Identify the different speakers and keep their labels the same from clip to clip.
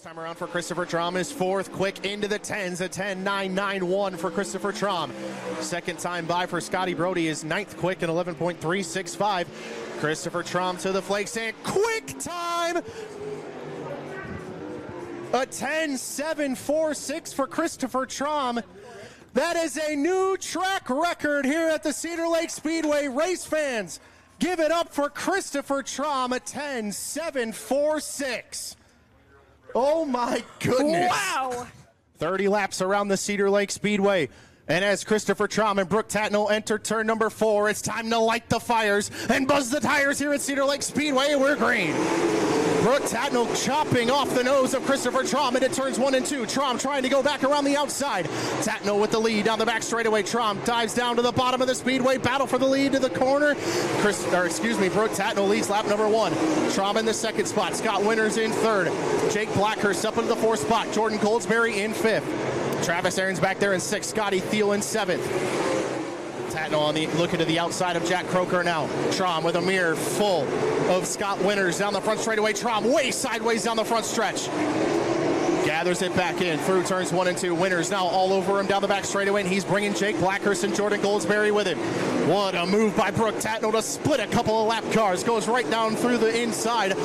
Speaker 1: time around for Christopher Thram is fourth, quick into the 10s, a 10.991 for Christopher Thram. Second time by for Scotty Broty is ninth quick in 11.365. Christopher Thram to the flakes and quick time, a 10.746 for Christopher Thram. That is a new track record here at the Cedar Lake Speedway. Race fans, give it up for Christopher Thram, a 10.746. Oh my goodness.
Speaker 2: Wow.
Speaker 1: 30 laps around the Cedar Lake Speedway. And as Christopher Thram and Brooke Tatnell enter turn number 4, it's time to light the fires and buzz the tires here at Cedar Lake Speedway. We're green. Brooke Tatnell chopping off the nose of Christopher Thram into turns 1 and 2. Thram trying to go back around the outside. Tatnell with the lead down the back straightaway. Thram dives down to the bottom of the speedway. Battle for the lead to the corner. Brooke Tatnell leads lap number 1. Thram in the second spot. Scott Winters in third. Jake Blackhurst up into the 4th spot. Jordan Goldesberry in 5th. Travis Arenz back there in 6th. Scotty Thiel in 7th. Tatnell on the looking to the outside of Jack Croaker now. Thram with a mirror full of Scott Winters down the front straightaway. Thram way sideways down the front stretch. Gathers it back in through turns 1 and 2. Winters now all over him down the back straightaway, and he's bringing Jake Blackhurst and Jordan Goldesberry with him. What a move by Brooke Tatnell to split a couple of lap cars. Goes right down through the inside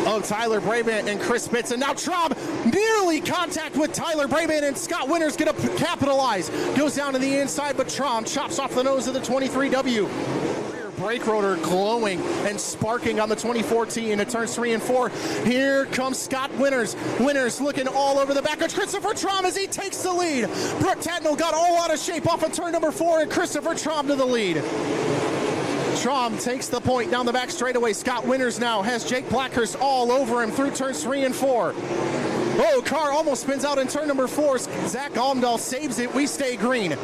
Speaker 1: of Tyler Brabant and Chris Spitz, and now Thram nearly contact with Tyler Brabant, and Scott Winters gonna capitalize. Goes down to the inside, but Thram chops off the nose of the 23W. Rear brake rotor glowing and sparking on the 2014 at turns 3 and 4. Here comes Scott Winters. Winters looking all over the back of Christopher Thram as he takes the lead. Brooke Tatnell got all out of shape off of turn number 4, and Christopher Thram to the lead. Thram takes the point down the back straightaway. Scott Winters now has Jake Blackhurst all over him through turns 3 and 4. Oh, car almost spins out in turn number 4. Zach Omdahl saves it. We stay green.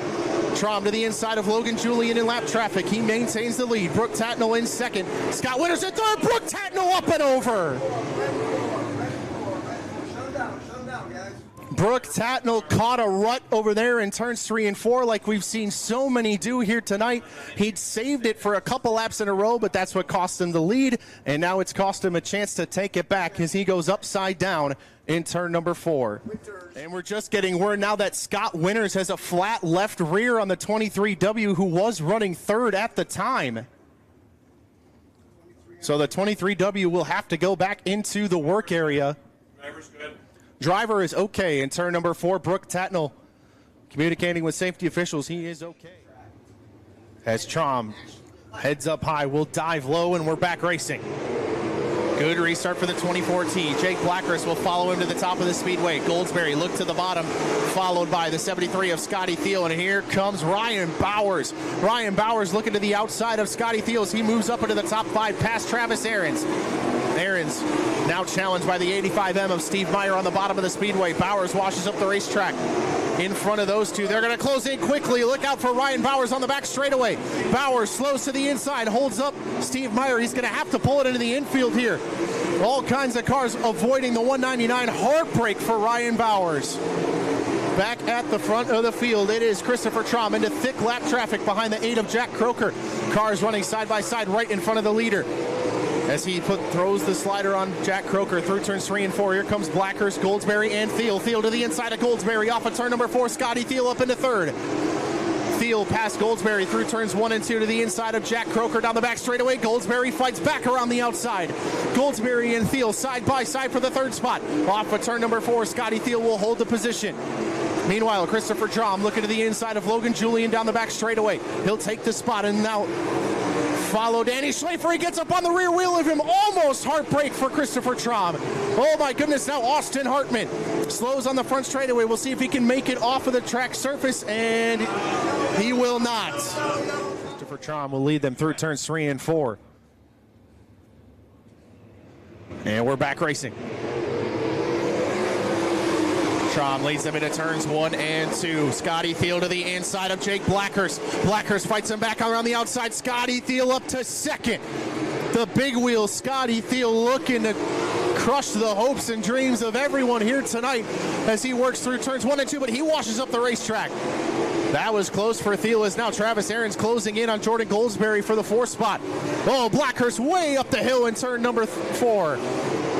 Speaker 1: Thram to the inside of Logan Julien in lap traffic. He maintains the lead. Brooke Tatnell in 2nd. Scott Winters in 3rd. Brooke Tatnell up and over. Brooke Tatnell caught a rut over there in turns 3 and 4 like we've seen so many do here tonight. He'd saved it for a couple laps in a row, but that's what cost him the lead, and now it's cost him a chance to take it back as he goes upside down in turn number 4. And we're just getting word now that Scott Winters has a flat left rear on the 23W, who was running 3rd at the time. So the 23W will have to go back into the work area.
Speaker 3: Driver's good.
Speaker 1: Driver is okay in turn number 4. Brooke Tatnell communicating with safety officials. He is okay. As Thram heads up high, we'll dive low, and we're back racing. Good restart for the 2014. Jake Blackhurst will follow him to the top of the speedway. Goldesberry look to the bottom, followed by the 73 of Scotty Thiel, and here comes Ryan Bowers. Ryan Bowers looking to the outside of Scotty Thiel as he moves up into the top 5 past Travis Arenz. Arenz now challenged by the 85M of Steve Meyer on the bottom of the speedway. Bowers washes up the racetrack in front of those two. They're going to close in quickly. Look out for Ryan Bowers on the back straightaway. Bowers slows to the inside, holds up Steve Meyer. He's going to have to pull it into the infield here. All kinds of cars avoiding the 199. Heartbreak for Ryan Bowers. Back at the front of the field, it is Christopher Thram into thick lap traffic behind the 8 of Jack Croaker. Cars running side by side right in front of the leader. As he throws the slider on Jack Croaker through turns 3 and 4. Here comes Blackhurst, Goldesberry, and Thiel. Thiel to the inside of Goldesberry off of turn number 4. Scotty Thiel up into 3rd. Thiel past Goldesberry through turns 1 and 2 to the inside of Jack Croaker down the back straightaway. Goldesberry fights back around the outside. Goldesberry and Thiel side by side for the 3rd spot. Off of turn number 4, Scotty Thiel will hold the position. Meanwhile, Christopher Thram looking to the inside of Logan Julien down the back straightaway. He'll take the spot, and now follow Danny Schlafer. He gets up on the rear wheel of him. Almost heartbreak for Christopher Thram. Oh my goodness, now Austin Hartmann slows on the front straightaway. We'll see if he can make it off of the track surface, and he will not. Christopher Thram will lead them through turns 3 and 4. And we're back racing. Thram leads them into turns 1 and 2. Scotty Thiel to the inside of Jake Blackhurst. Blackhurst fights him back around the outside. Scotty Thiel up to 2nd. The big wheel Scotty Thiel looking to crush the hopes and dreams of everyone here tonight as he works through turns 1 and 2, but he washes up the racetrack. That was close for Thiel, as now Travis Arenz closing in on Jordan Goldesberry for the 4th spot. Oh, Blackhurst way up the hill in turn number 4.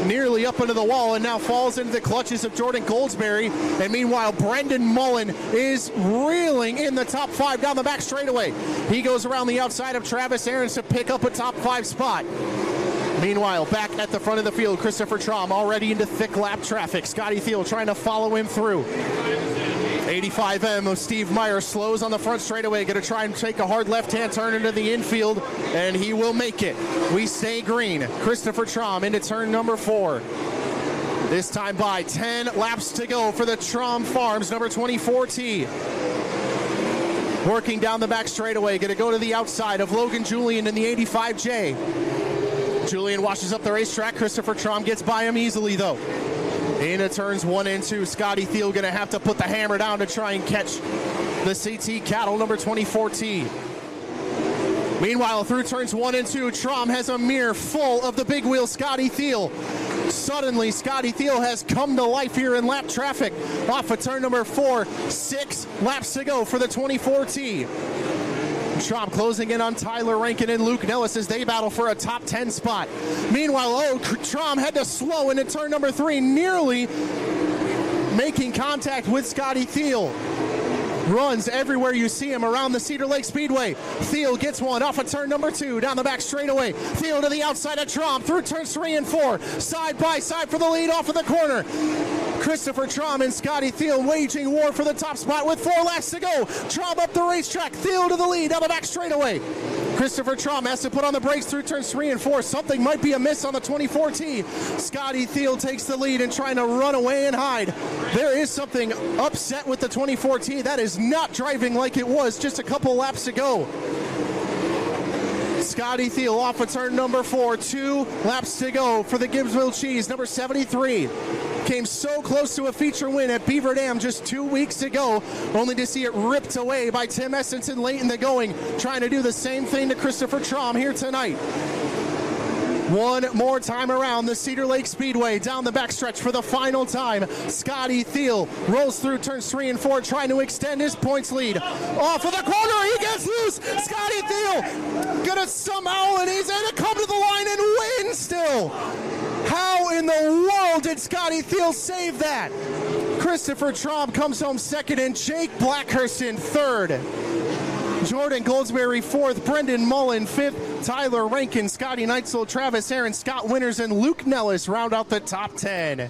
Speaker 1: nearly up into the wall and now falls into the clutches of Jordan Goldesberry. And meanwhile, Brendan Mullen is reeling in the top 5 down the back straightaway. He goes around the outside of Travis Arenz to pick up a top 5 spot. Meanwhile, back at the front of the field, Christopher Thram already into thick lap traffic. Scotty Thiel trying to follow him through. 85M of Steve Meyer slows on the front straightaway, going to try and take a hard left-hand turn into the infield, and he will make it. We stay green. Christopher Thram into turn number 4. This time by 10 laps to go for the Thram Farms number 24T. Working down the back straightaway, going to go to the outside of Logan Julien in the 85J. Julien washes up the racetrack. Christopher Thram gets by him easily, though. Into turns 1 and 2, Scotty Thiel going to have to put the hammer down to try and catch the CT Cattle number 24T. Meanwhile, through turns 1 and 2, Thram has a mirror full of the big wheel Scotty Thiel. Suddenly, Scotty Thiel has come to life here in lap traffic. Off of turn number 4, 6 laps to go for the 24T. Thram closing in on Tyler Rankin and Luke Nellis as they battle for a top 10 spot. Meanwhile, Thram had to slow into turn number 3, nearly making contact with Scotty Thiel. Runs everywhere you see him around the Cedar Lake Speedway. Thiel gets one off of turn number 2, down the back straightaway. Thiel to the outside of Thram through turns 3 and 4. Side by side for the lead off of the corner. Christopher Thram and Scotty Thiel waging war for the top spot with 4 laps to go. Thram up the racetrack. Thiel to the lead down the back straightaway. Christopher Thram has to put on the brakes through turns 3 and 4. Something might be amiss on the 24T. Scotty Thiel takes the lead and trying to run away and hide. There is something upset with the 24T. That is not driving like it was just a couple laps ago. Scotty Thiel off of turn number 4. 2 laps to go for the Gibbsville Cheese, number 73. Came so close to a feature win at Beaver Dam just 2 weeks ago, only to see it ripped away by Tim Estenson late in the going, trying to do the same thing to Christopher Thram here tonight. One more time around the Cedar Lake Speedway, down the backstretch for the final time. Scotty Thiel rolls through turns 3 and 4, trying to extend his points lead. Off of the corner, he gets loose. Scotty Thiel gonna somehow, and he's gonna come to the line and win still. How in the world did Scotty Thiel save that? Christopher Thram comes home second, and Jake Blackhurst in third. Jordan Goldesberry 4th, Brendan Mullen 5th, Tyler Rankin, Scotty Neitzel, Travis Arenz, Scott Winters, and Luke Nellis round out the top 10.